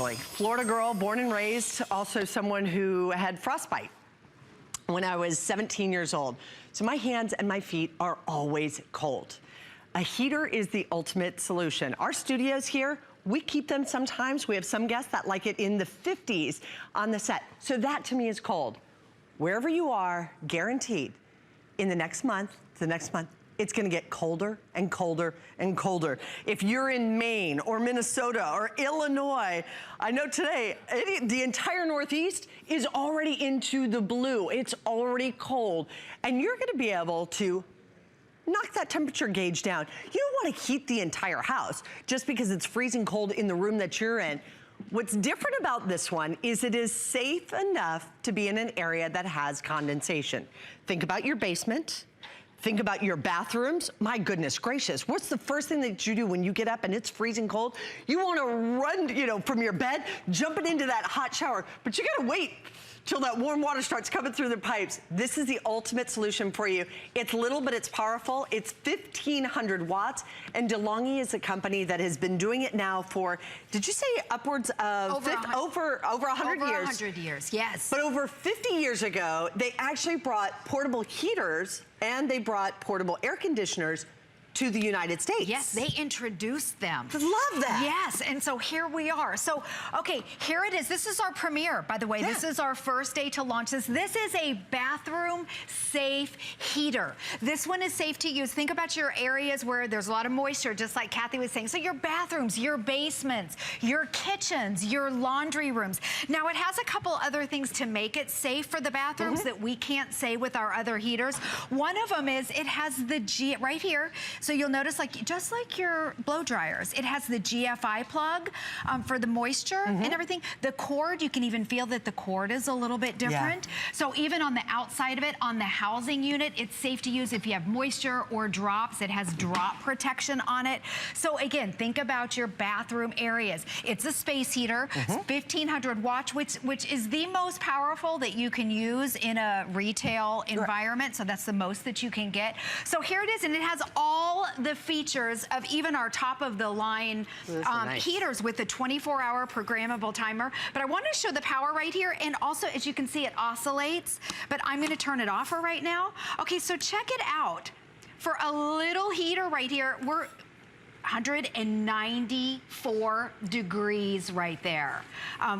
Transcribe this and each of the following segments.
Totally. Florida girl, born and raised, also someone who had frostbite when I was 17 years old. So my hands and my feet are always cold. A heater is the ultimate solution. Our studios here, we keep them sometimes. We have some guests that like it in the 50s on the set. So that to me is cold. Wherever you are, guaranteed, in the next month, it's gonna get colder and colder and colder. If you're in Maine or Minnesota or Illinois, I know today, the entire Northeast is already into the blue. It's already cold. And you're gonna be able to knock that temperature gauge down. You don't wanna heat the entire house just because it's freezing cold in the room that you're in. What's different about this one is it is safe enough to be in an area that has condensation. Think about your basement. Think about your bathrooms. My goodness gracious, what's the first thing that you do when you get up and it's freezing cold? You wanna run, from your bed, jumping into that hot shower, but you gotta wait till that warm water starts coming through the pipes. This is the ultimate solution for you. It's little, but it's powerful. It's 1500 watts, and DeLonghi is a company that has been doing it now for, did you say upwards of over 100 years? 100 years, yes. But over 50 years ago, they actually brought portable heaters and they brought portable air conditioners to the United States. Yes, they introduced them. I love that. Yes, and so here we are. So, okay, here it is. This is our premiere, by the way. Yeah. This is our first day to launch this. This is a bathroom safe heater. This one is safe to use. Think about your areas where there's a lot of moisture, just like Kathy was saying. So your bathrooms, your basements, your kitchens, your laundry rooms. Now, it has a couple other things to make it safe for the bathrooms that we can't say with our other heaters. One of them is it has the right here. So you'll notice, just like your blow dryers, it has the GFI plug for the moisture and everything. The cord, you can even feel that the cord is a little bit different. Yeah. So even on the outside of it, on the housing unit, it's safe to use if you have moisture or drops. It has drop protection on it. So again, think about your bathroom areas. It's a space heater. It's 1500 watts, which is the most powerful that you can use in a retail environment. So that's the most that you can get. So here it is, and it has all the features of even our top of the line heaters with the 24-hour programmable timer. But I wanted to show the power right here, and also, as you can see, it oscillates, but I'm gonna turn it off for right now. Okay, so check it out. For a little heater right here, we're 194 degrees right there,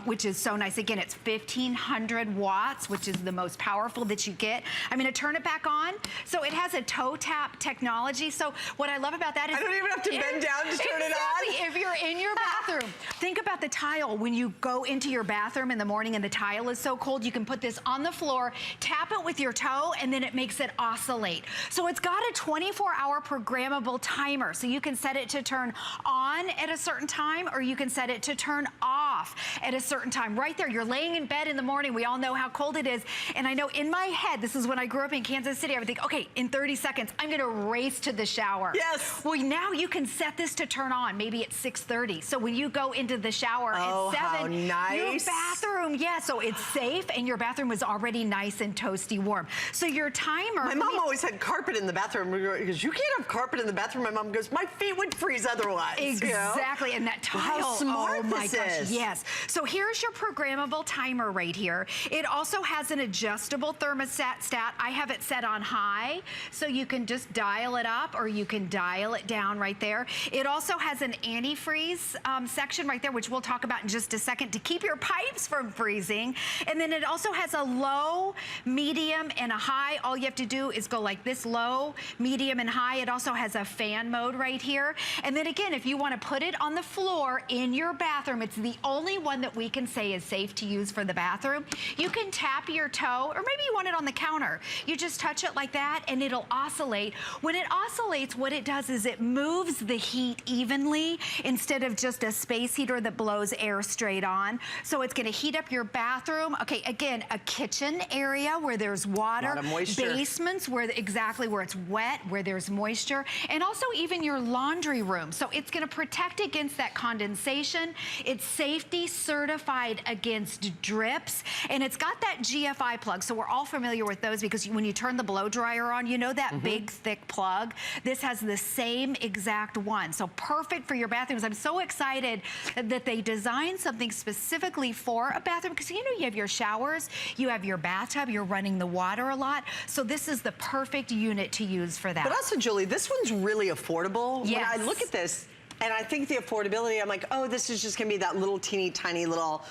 which is so nice. Again, it's 1500 watts, which is the most powerful that you get. I'm gonna turn it back on. So it has a toe tap technology. So what I love about that is I don't even have to bend down to turn it on. If you're in your bathroom, think about the tile. When you go into your bathroom in the morning and the tile is so cold, you can put this on the floor, tap it with your toe, and then it makes it oscillate. So it's got a 24-hour programmable timer. So you can set it to turn on at a certain time, or you can set it to turn off at a certain time. Right there, you're laying in bed in the morning. We all know how cold it is. And I know in my head, this is when I grew up in Kansas City, I would think, okay, in 30 seconds, I'm gonna race to the shower. Yes. Well, now you can set this to turn on, maybe at 6:30. So when you go into the shower at 7, how nice. Your bathroom, so it's safe, and your bathroom is already nice and toasty warm. So your timer. My mom always had carpet in the bathroom because you can't have carpet in the bathroom. My mom goes, my feet would freeze otherwise. Exactly, and that tile. How smart oh my gosh, is. yes. So here's your programmable timer right here. It also has an adjustable thermostat. I have it set on high, so you can just dial it up or you can dial it down right there. It also has an antifreeze section right there, which we'll talk about in just a second, to keep your pipes from freezing. And then it also has a low, medium, and a high. All you have to do is go like this: low, medium, and high. It also has a fan mode right here. And then again, if you want to put it on the floor in your bathroom, it's the only one that we can say is safe to use for the bathroom. You can tap your toe, or maybe you want it on the counter. You just touch it like that and it'll oscillate. When it oscillates, what it does is it moves the heat evenly instead of just a space heater that blows air straight on. So it's gonna heat up your bathroom. Okay, again, a kitchen area where there's water, a lot of moisture. Basements where exactly where it's wet, where there's moisture, and also even your laundry room. So it's gonna protect against that condensation. It's safe safety certified against drips, and it's got that GFI plug. So we're all familiar with those because when you turn the blow dryer on, you know that big thick plug. This has the same exact one. So perfect for your bathrooms. I'm so excited that they designed something specifically for a bathroom because you know you have your showers, you have your bathtub, you're running the water a lot. So this is the perfect unit to use for that. But also, Julie, this one's really affordable. Yes. When I look at this, and I think the affordability, I'm like, oh, this is just gonna be that little teeny tiny little,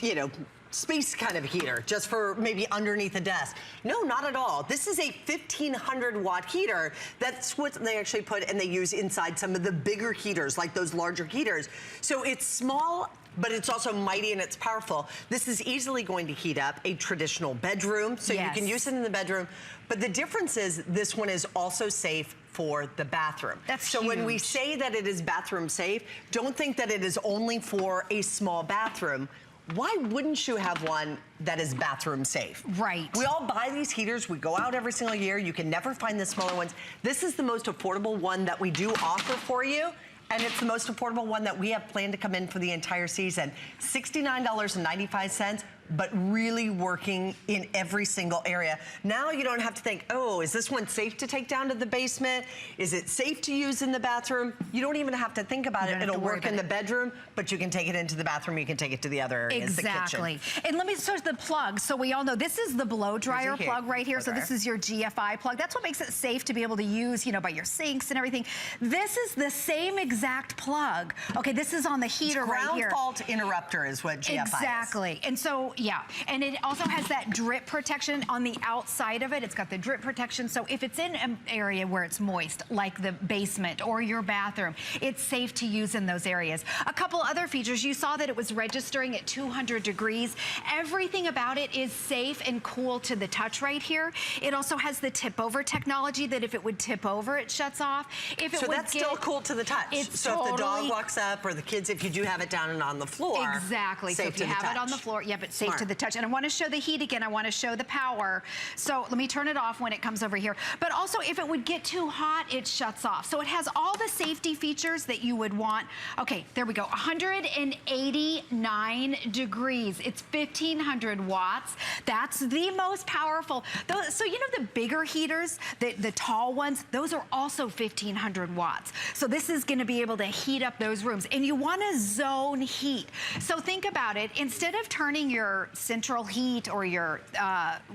you know, space kind of heater, just for maybe underneath a desk. No, not at all. This is a 1500 watt heater. That's what they actually put and they use inside some of the bigger heaters, like those larger heaters. So it's small, but it's also mighty and it's powerful. This is easily going to heat up a traditional bedroom, so you can use it in the bedroom. But the difference is this one is also safe for the bathroom. That's so huge. When we say that it is bathroom safe, don't think that it is only for a small bathroom. Why wouldn't you have one that is bathroom safe? Right. We all buy these heaters. We go out every single year. You can never find the smaller ones. This is the most affordable one that we do offer for you. And it's the most affordable one that we have planned to come in for the entire season. $69.95, but really working in every single area. Now you don't have to think, oh, is this one safe to take down to the basement? Is it safe to use in the bathroom? You don't even have to think about it. It'll work in the bedroom, but you can take it into the bathroom. You can take it to the other areas, exactly. the kitchen. And let me start the plug. So we all know this is the blow dryer plug right here. So Okay. this is your GFI plug. That's what makes it safe to be able to use, you know, by your sinks and everything. This is the same exact plug. Okay, this is on the heater right here. Ground fault interrupter is what GFI is. Exactly. And so, yeah. And it also has that drip protection on the outside of it. It's got the drip protection. So if it's in an area where it's moist, like the basement or your bathroom, it's safe to use in those areas. A couple other features. You saw that it was registering at 200 degrees. Everything about it is safe and cool to the touch right here. It also has the tip over technology that if it would tip over, it shuts off. If it So would that's still cool to the touch. So if the dog walks up or the kids, if you do have it down and on the floor. Exactly. So if you have it on the floor, yeah, but safe to the touch. And I want to show the heat again. I want to show the power. So let me turn it off when it comes over here. But also if it would get too hot, it shuts off. So it has all the safety features that you would want. Okay, there we go. 189 degrees. It's 1500 watts. That's the most powerful. So you know the bigger heaters, the tall ones, those are also 1500 watts. So this is going to be able to heat up those rooms. And you want to zone heat. So think about it. Instead of turning your central heat or your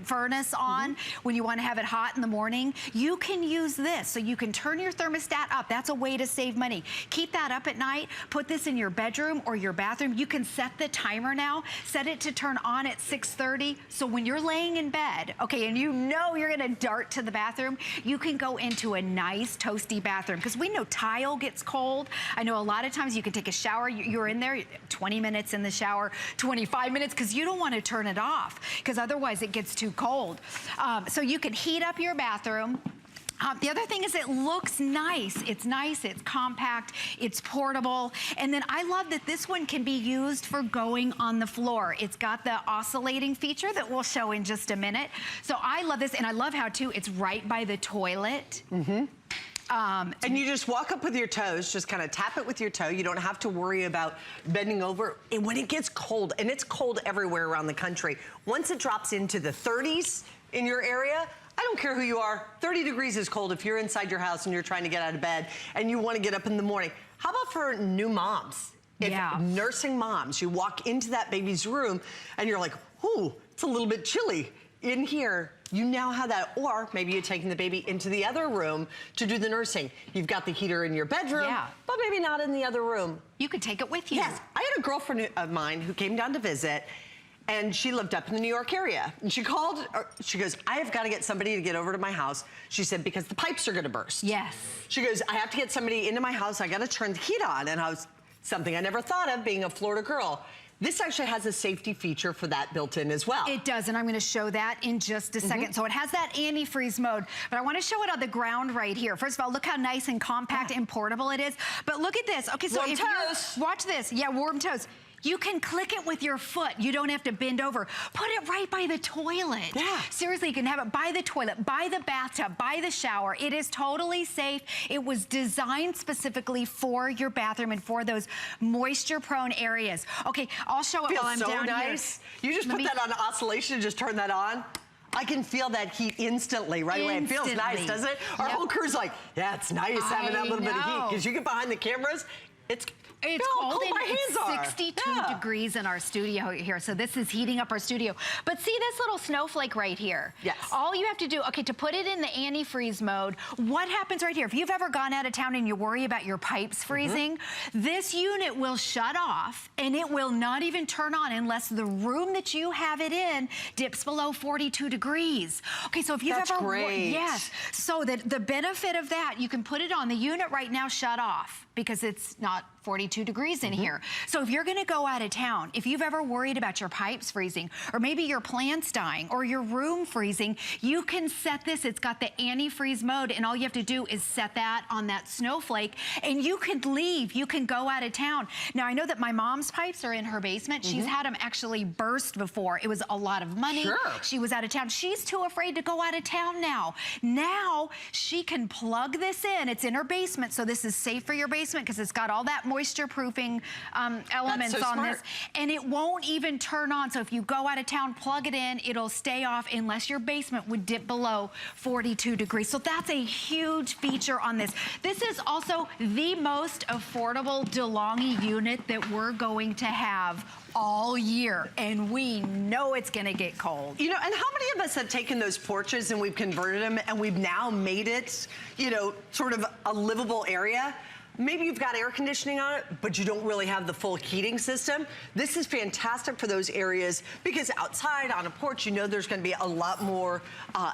furnace on when you want to have it hot in the morning, you can use this. So you can turn your thermostat up. That's a way to save money. Keep that up at night. Put this in your bedroom or your bathroom. You can set the timer now. Set it to turn on at 6:30. So when you're laying in bed, okay, and you know you're going to dart to the bathroom, you can go into a nice toasty bathroom. Because we know tile gets cold. I know a lot of times you can take a shower. You're in there 20 minutes in the shower, 25 minutes, because you don't want to turn it off because otherwise it gets too cold. So you can heat up your bathroom. The other thing is it looks nice. It's nice, it's compact, it's portable. And then I love that this one can be used for going on the floor. It's got the oscillating feature that we'll show in just a minute. So I love this, and I love how too, it's right by the toilet. And you just walk up with your toes, just kind of tap it with your toe. You don't have to worry about bending over. And when it gets cold, and it's cold everywhere around the country, once it drops into the 30s in your area, I don't care who you are, 30 degrees is cold if you're inside your house and you're trying to get out of bed and you want to get up in the morning. How about for new moms? If nursing moms, you walk into that baby's room and you're like, ooh, it's a little bit chilly in here. You now have that, or maybe you're taking the baby into the other room to do the nursing. You've got the heater in your bedroom, but maybe not in the other room. You could take it with you. Yes, I had a girlfriend of mine who came down to visit, and she lived up in the New York area. And she called, she goes, I have got to get somebody to get over to my house. She said, because the pipes are going to burst. Yes. She goes, I have to get somebody into my house. I got to turn the heat on. And I was, something I never thought of being a Florida girl. This actually has a safety feature for that built in as well. It does, and I'm gonna show that in just a second. So it has that antifreeze mode, but I wanna show it on the ground right here. First of all, look how nice and compact and portable it is. But look at this. Okay, so warm if toes. watch this. Yeah, warm toes. You can click it with your foot. You don't have to bend over. Put it right by the toilet. Yeah. Seriously, you can have it by the toilet, by the bathtub, by the shower. It is totally safe. It was designed specifically for your bathroom and for those moisture-prone areas. Okay, I'll show it while I'm down nice. here. You just put that on oscillation, just turn that on. I can feel that heat instantly, right away. It feels nice, doesn't it? Our whole crew's like, yeah, it's nice having that little bit of heat. Because you get behind the cameras, it's cold and my hands it's 62 degrees in our studio here. So this is heating up our studio. But see this little snowflake right here? Yes. All you have to do, okay, to put it in the antifreeze mode, what happens right here? If you've ever gone out of town and you worry about your pipes freezing, this unit will shut off and it will not even turn on unless the room that you have it in dips below 42 degrees. Okay, so if you've That's ever... great. Yes. So the benefit of that, you can put it on. The unit right now shut off because it's not 42 degrees in here. So if you're gonna go out of town, if you've ever worried about your pipes freezing, or maybe your plants dying, or your room freezing, you can set this. It's got the antifreeze mode, and all you have to do is set that on that snowflake, and you can leave. You can go out of town. Now, I know that my mom's pipes are in her basement. She's had them actually burst before. It was a lot of money. Sure. She was out of town. She's too afraid to go out of town now. Now, she can plug this in. It's in her basement, so this is safe for your basement because it's got all that moisture proofing elements on this, and it won't even turn on. So if you go out of town, plug it in, it'll stay off unless your basement would dip below 42 degrees. So that's a huge feature on this. This is also the most affordable DeLonghi unit that we're going to have all year, and we know it's gonna get cold. You know, and how many of us have taken those porches and we've converted them and we've now made it, you know, sort of a livable area? Maybe you've got air conditioning on it, but you don't really have the full heating system. This is fantastic for those areas because outside on a porch, you know there's gonna be a lot more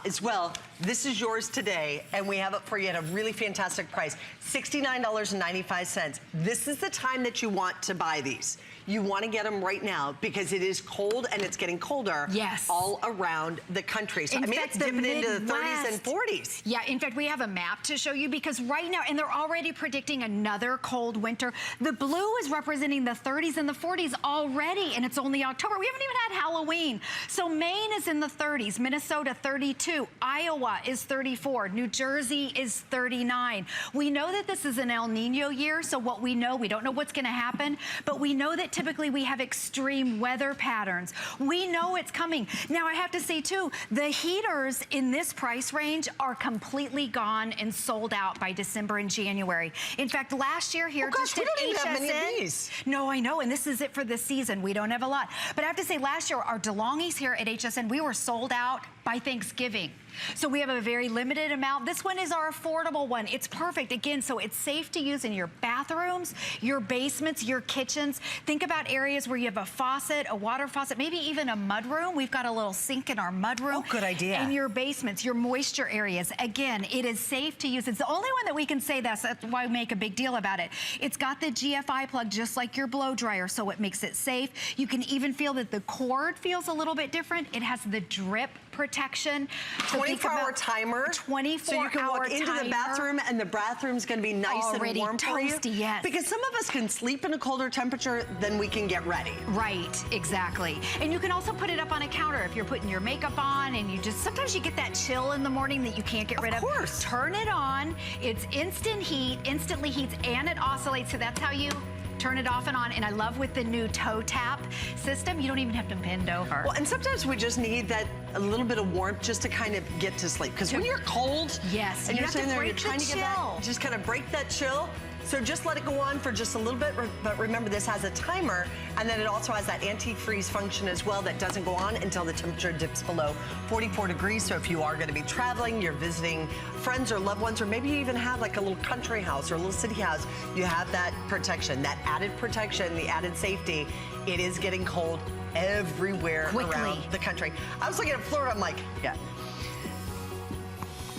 as well. This is yours today, and we have it for you at a really fantastic price, $69.95. This is the time that you want to buy these. You want to get them right now because it is cold and it's getting colder all around the country. So I mean, it's dipping into the 30s and 40s. Yeah, in fact, we have a map to show you because right now, and they're already predicting another cold winter. The blue is representing the 30s and the 40s already, and it's only October. We haven't even had Halloween. So Maine is in the 30s, Minnesota 32, Iowa is 34, New Jersey is 39. We know that this is an El Nino year, so what we know, we don't know what's gonna happen, but we know that typically we have extreme weather patterns. We know it's coming. Now I have to say too, the heaters in this price range are completely gone and sold out by December and January. In fact, last year here, we don't even have many of these. No, I know, and this is it for this season. We don't have a lot. But I have to say, last year, our DeLonghis here at HSN, we were sold out by Thanksgiving. So we have a very limited amount. This one is our affordable one. It's perfect, again, so it's safe to use in your bathrooms, your basements, your kitchens. Think about areas where you have a faucet, a water faucet, maybe even a mudroom. We've got a little sink in our mudroom. Oh, good idea. And your basements, your moisture areas. Again, it is safe to use. It's the only one that we can say that's why we make a big deal about it. It's got the GFI plug just like your blow dryer, so it makes it safe. You can even feel that the cord feels a little bit different. It has the drip protection. So 24-hour timer. 24-hour So you can walk into the bathroom and the bathroom's gonna be nice and warm for you. Yes. Because some of us can sleep in a colder temperature than we can get ready. Right, exactly. And you can also put it up on a counter if you're putting your makeup on and you just, sometimes you get that chill in the morning that you can't get rid of. Of course. Turn it on. It's instant heat, instantly heats, and it oscillates. So that's how you turn it off and on. And I love with the new toe tap system, you don't even have to bend over. Well, and sometimes we just need that a little bit of warmth just to kind of get to sleep. Because when you're cold, yes, and you you're sitting there, you're trying to get that, chill. just kind of break that chill. So just let it go on for just a little bit, but remember this has a timer, and then it also has that anti-freeze function as well that doesn't go on until the temperature dips below 44 degrees. So if you are going to be traveling, you're visiting friends or loved ones, or maybe you even have like a little country house or a little city house, you have that protection, that added protection, the added safety. It is getting cold everywhere around the country. I was looking at Florida, I'm like, yeah.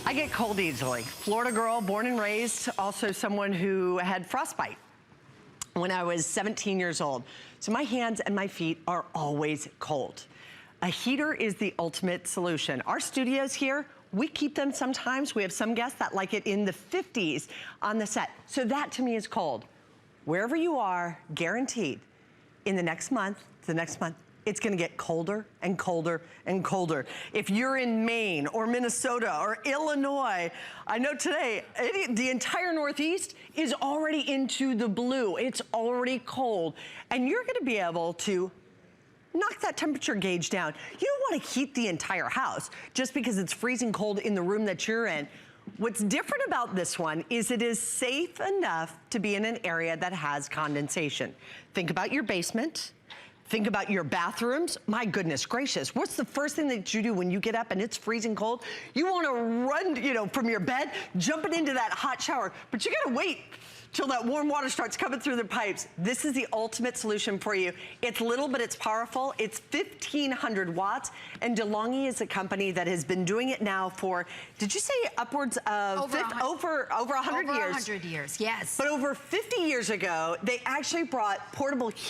I get cold easily. Florida girl, born and raised, also someone who had frostbite when I was 17 years old. So my hands and my feet are always cold. A heater is the ultimate solution. Our studios here, we keep them sometimes. We have some guests that like it in the 50s on the set. So that to me is cold. Wherever you are, guaranteed, in the next month, it's gonna get colder and colder and colder. If you're in Maine or Minnesota or Illinois, I know today, the entire Northeast is already into the blue. It's already cold. And you're gonna be able to knock that temperature gauge down. You don't wanna heat the entire house just because it's freezing cold in the room that you're in. What's different about this one is it is safe enough to be in an area that has condensation. Think about your basement. Think about your bathrooms. My goodness gracious, what's the first thing that you do when you get up and it's freezing cold? You wanna run, from your bed, jumping into that hot shower, but you gotta wait till that warm water starts coming through the pipes. This is the ultimate solution for you. It's little, but it's powerful. It's 1500 watts, and DeLonghi is a company that has been doing it now for, did you say upwards of over 100 years? Over 100 years, yes. But over 50 years ago, they actually brought portable heat